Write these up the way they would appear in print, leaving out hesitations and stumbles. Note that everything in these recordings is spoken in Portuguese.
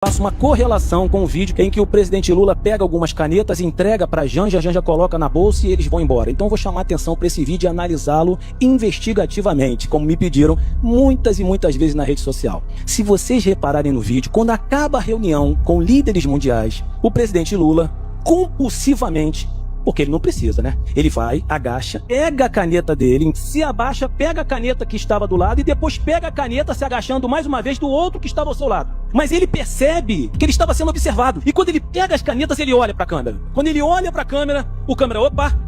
Faço uma correlação com o vídeo em que o presidente Lula pega algumas canetas, entrega para a Janja coloca na bolsa e eles vão embora. Então eu vou chamar atenção para esse vídeo e analisá-lo investigativamente, como me pediram muitas e muitas vezes na rede social. Se vocês repararem no vídeo, quando acaba a reunião com líderes mundiais, o presidente Lula compulsivamente, porque ele não precisa, né? Ele vai, agacha, pega a caneta dele, se abaixa, pega a caneta que estava do lado e depois pega a caneta se agachando mais uma vez do outro que estava ao seu lado. Mas ele percebe que ele estava sendo observado. E quando ele pega as canetas, ele olha para a câmera. Quando ele olha para a câmera, o câmera, opa,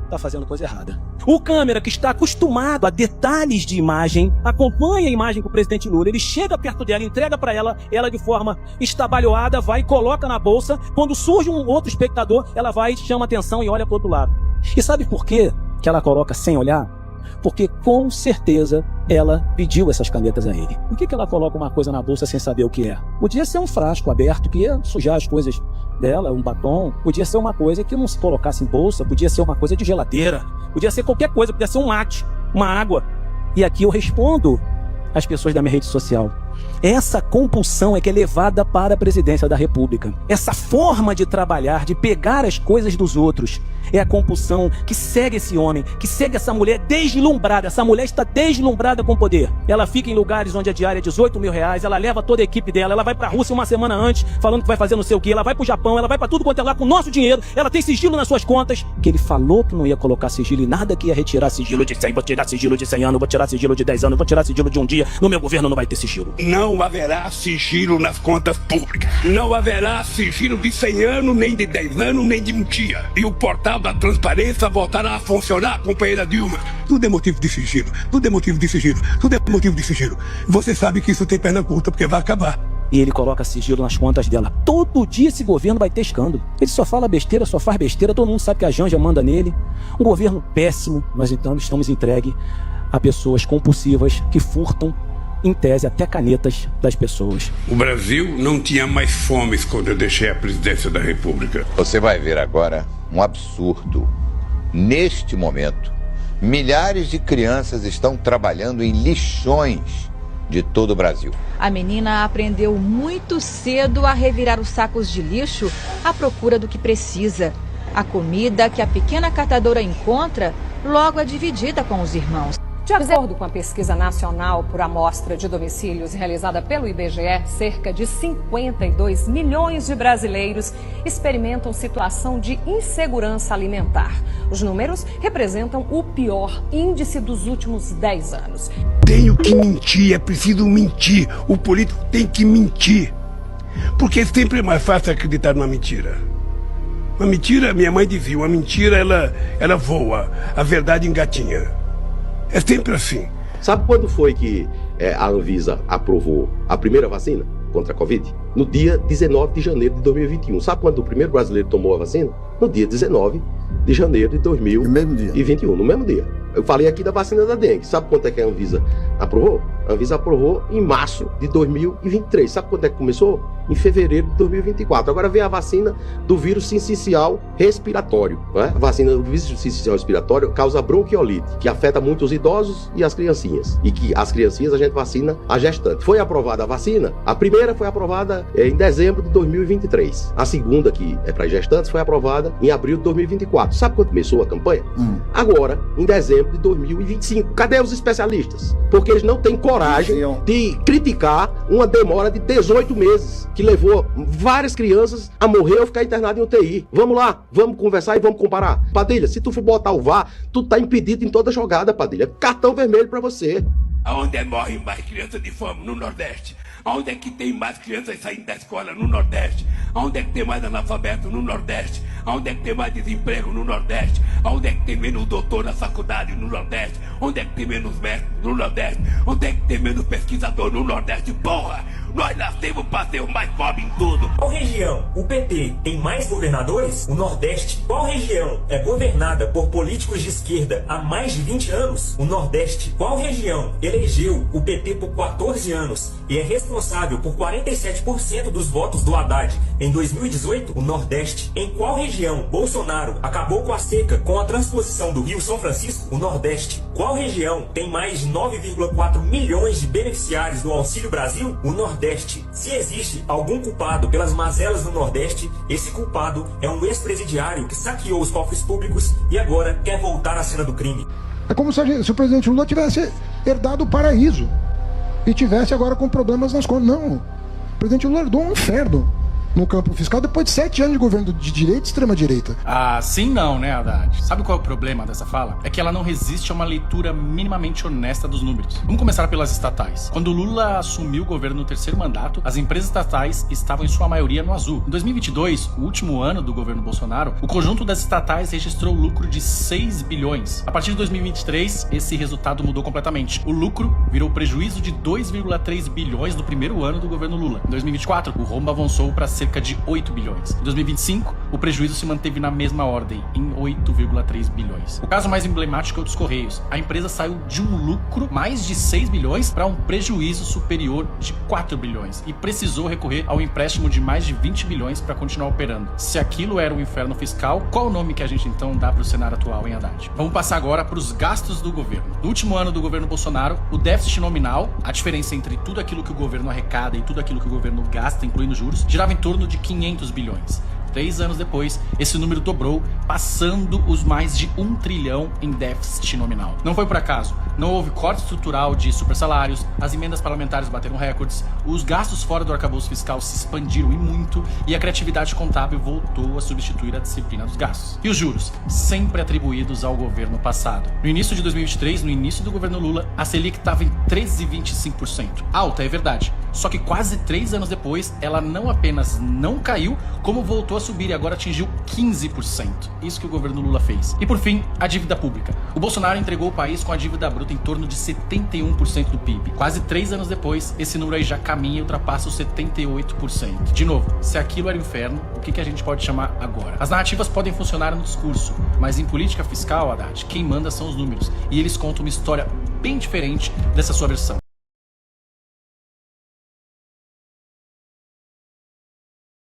tá fazendo coisa errada. O câmera, que está acostumado a detalhes de imagem, acompanha a imagem com o presidente Lula, ele chega perto dela, entrega para ela de forma estabalhoada, vai e coloca na bolsa. Quando surge um outro espectador, ela vai, chama atenção e olha para o outro lado. E sabe por quê que ela coloca sem olhar? Porque com certeza ela pediu essas canetas a ele. Por que ela coloca uma coisa na bolsa sem saber o que é? Podia ser um frasco aberto que ia sujar as coisas dela, um batom. Podia ser uma coisa que não se colocasse em bolsa. Podia ser uma coisa de geladeira. Podia ser qualquer coisa. Podia ser um mate, uma água. E aqui eu respondo às pessoas da minha rede social. Essa compulsão é que é levada para a presidência da República. Essa forma de trabalhar, de pegar as coisas dos outros, é a compulsão que segue esse homem, que segue essa mulher deslumbrada. Essa mulher está deslumbrada com poder. Ela fica em lugares onde a diária é 18 mil reais, ela leva toda a equipe dela, ela vai para a Rússia uma semana antes, falando que vai fazer não sei o que, ela vai para o Japão, ela vai para tudo quanto é lá com o nosso dinheiro, ela tem sigilo nas suas contas, que ele falou que não ia colocar sigilo e nada, que ia retirar sigilo de 100, vou tirar sigilo de 100 anos, vou tirar sigilo de 10 anos, vou tirar sigilo de um dia, no meu governo não vai ter sigilo. Não haverá sigilo nas contas públicas. Não haverá sigilo de 100 anos, nem de 10 anos, nem de um dia. E o portal da transparência voltará a funcionar, companheira Dilma. Tudo é motivo de sigilo. Tudo é motivo de sigilo. Tudo é motivo de sigilo. Você sabe que isso tem perna curta, porque vai acabar. E ele coloca sigilo nas contas dela. Todo dia esse governo vai ter escândalo. Ele só fala besteira, só faz besteira. Todo mundo sabe que a Janja manda nele. Um governo péssimo. Nós então estamos entregues a pessoas compulsivas que furtam, em tese, até canetas das pessoas. O Brasil não tinha mais fomes quando eu deixei a presidência da República. Você vai ver agora um absurdo. Neste momento, milhares de crianças estão trabalhando em lixões de todo o Brasil. A menina aprendeu muito cedo a revirar os sacos de lixo à procura do que precisa. A comida que a pequena catadora encontra logo é dividida com os irmãos. De acordo com a pesquisa nacional por amostra de domicílios realizada pelo IBGE, cerca de 52 milhões de brasileiros experimentam situação de insegurança alimentar. Os números representam o pior índice dos últimos 10 anos. Tenho que mentir, é preciso mentir. O político tem que mentir. Porque sempre é mais fácil acreditar numa mentira. Uma mentira, minha mãe dizia, uma mentira ela voa, a verdade engatinha. É sempre assim. Sabe quando foi que a Anvisa aprovou a primeira vacina contra a Covid? No dia 19 de janeiro de 2021. Sabe quando o primeiro brasileiro tomou a vacina? No dia 19 de janeiro de 2021, no mesmo dia. Eu falei aqui da vacina da dengue. Sabe quanto é que a Anvisa aprovou? A Anvisa aprovou em março de 2023. Sabe quando é que começou? Em fevereiro de 2024. Agora vem a vacina do vírus sincicial respiratório. Não é? A vacina do vírus sincicial respiratório causa bronquiolite, que afeta muito os idosos e as criancinhas. E que as criancinhas a gente vacina a gestante. Foi aprovada a vacina. A primeira foi aprovada em dezembro de 2023. A segunda, que é para gestantes, foi aprovada em abril de 2024. Sabe quando começou a campanha? Agora, em dezembro de 2025. Cadê os especialistas? Porque eles não têm coragem de criticar uma demora de 18 meses, que levou várias crianças a morrer ou ficar internado em UTI. Vamos lá, vamos conversar e vamos comparar. Padilha, se tu for botar o VAR, tu tá impedido em toda jogada, Padilha. Cartão vermelho pra você. Aonde morrem mais crianças de fome? No Nordeste. Aonde é que tem mais crianças saindo da escola? No Nordeste. Aonde é que tem mais analfabeto? No Nordeste. Aonde é que tem mais desemprego? No Nordeste. Aonde é que tem menos doutor na faculdade? No Nordeste. Onde é que tem menos médicos? No Nordeste. Onde é que tem menos pesquisador? No Nordeste. Porra! Nós nascemos para ser o mais pobre em tudo. Qual região o PT tem mais governadores? O Nordeste. Qual região é governada por políticos de esquerda há mais de 20 anos? O Nordeste. Qual região elegeu o PT por 14 anos e é responsável por 47% dos votos do Haddad em 2018? O Nordeste. Em qual região Bolsonaro acabou com a seca com a transposição do Rio São Francisco? O Nordeste. Qual região tem mais de 9,4 milhões de beneficiários do Auxílio Brasil? O Nordeste. Nordeste. Se existe algum culpado pelas mazelas do Nordeste, esse culpado é um ex-presidiário que saqueou os cofres públicos e agora quer voltar à cena do crime. É como se o presidente Lula tivesse herdado o paraíso e tivesse agora com problemas nas contas. Não, o presidente Lula herdou um inferno no campo fiscal depois de 7 anos de governo de direita e extrema-direita. Ah, sim não, né, Haddad? Sabe qual é o problema dessa fala? É que ela não resiste a uma leitura minimamente honesta dos números. Vamos começar pelas estatais. Quando Lula assumiu o governo no 3º mandato, as empresas estatais estavam em sua maioria no azul. Em 2022, o último ano do governo Bolsonaro, o conjunto das estatais registrou lucro de 6 bilhões. A partir de 2023, esse resultado mudou completamente. O lucro virou prejuízo de 2,3 bilhões no primeiro ano do governo Lula. Em 2024, o rombo avançou para cerca de 8 bilhões. Em 2025, o prejuízo se manteve na mesma ordem, em 8,3 bilhões. O caso mais emblemático é o dos Correios. A empresa saiu de um lucro mais de 6 bilhões para um prejuízo superior de 4 bilhões e precisou recorrer ao empréstimo de mais de 20 bilhões para continuar operando. Se aquilo era um inferno fiscal, qual o nome que a gente então dá para o cenário atual, hein, Haddad? Vamos passar agora para os gastos do governo. No último ano do governo Bolsonaro, o déficit nominal, a diferença entre tudo aquilo que o governo arrecada e tudo aquilo que o governo gasta, incluindo juros, girava em torno de 500 bilhões. 3 anos depois, esse número dobrou, passando os mais de 1 trilhão em déficit nominal. Não foi por acaso. Não houve corte estrutural de supersalários, as emendas parlamentares bateram recordes, os gastos fora do arcabouço fiscal se expandiram e muito, e a criatividade contábil voltou a substituir a disciplina dos gastos. E os juros? Sempre atribuídos ao governo passado. No início de 2023, no início do governo Lula, a Selic estava em 13,25%. Alta, é verdade. Só que quase 3 anos depois, ela não apenas não caiu, como voltou a subir e agora atingiu 15%. Isso que o governo Lula fez. E por fim, a dívida pública. O Bolsonaro entregou o país com a dívida bruta em torno de 71% do PIB. Quase 3 anos depois, esse número aí já caminha e ultrapassa os 78%. De novo, se aquilo era o inferno, o que a gente pode chamar agora? As narrativas podem funcionar no discurso, mas em política fiscal, Haddad, quem manda são os números. E eles contam uma história bem diferente dessa sua versão.